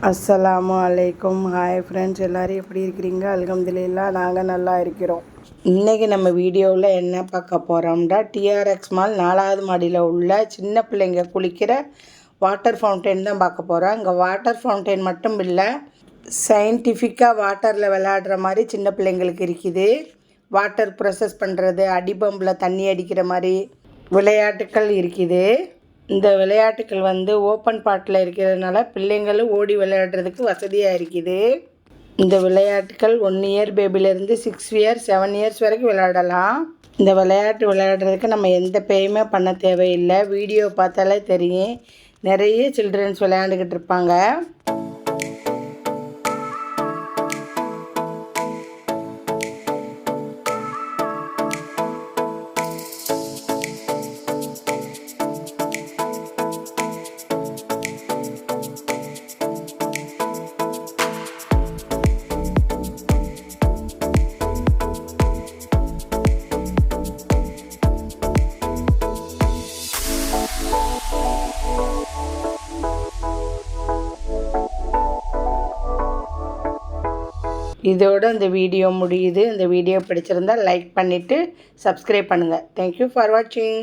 அஸ்ஸலாமு அலைக்கும். Hi friends, எல்லோரும் எப்படி இருக்கிறீங்க? அல்ஹம்துலில்லாஹ் நாங்கள் நல்லா இருக்கிறோம். இன்றைக்கி நம்ம வீடியோவில் என்ன பார்க்க போகிறோம்னா, டிஆர்எக்ஸ் மால் 4வது மாடியில் உள்ள சின்ன பிள்ளைங்க குளிக்கிற வாட்டர் ஃபவுண்டைன் தான் பார்க்க போகிறோம். இங்கே வாட்டர் ஃபவுண்டைன் மட்டும் இல்லை, சயின்டிஃபிக்காக வாட்டரில் விளையாடுற மாதிரி சின்ன பிள்ளைங்களுக்கு இருக்குது. வாட்டர் ப்ரொசஸ் பண்ணுறது, அடிபம்பில் தண்ணி அடிக்கிற மாதிரி விளையாட்டுக்கள் இருக்குது. இந்த விளையாட்டுக்கள் ஓப்பன் பாட்டில் இருக்கிறதுனால பிள்ளைங்களும் ஓடி விளையாடுறதுக்கு வசதியாக இருக்குது. இந்த விளையாட்டுக்கள் 1 இயர் பேபிலேருந்து 6 இயர்ஸ் 7 இயர்ஸ் வரைக்கும் விளையாடலாம். இந்த விளையாட்டு விளையாடுறதுக்கு நம்ம எந்த பேயுமே பண்ண தேவையில்லை. வீடியோ பார்த்தாலே தெரியும், நிறைய சில்ட்ரன்ஸ் விளையாண்டுக்கிட்டு இருப்பாங்க. இதோட இந்த வீடியோ முடியுது. இந்த வீடியோ பிடிச்சிருந்தால் லைக் பண்ணிவிட்டு சப்ஸ்கிரைப் பண்ணுங்கள். தேங்க்யூ ஃபார் வாட்சிங்.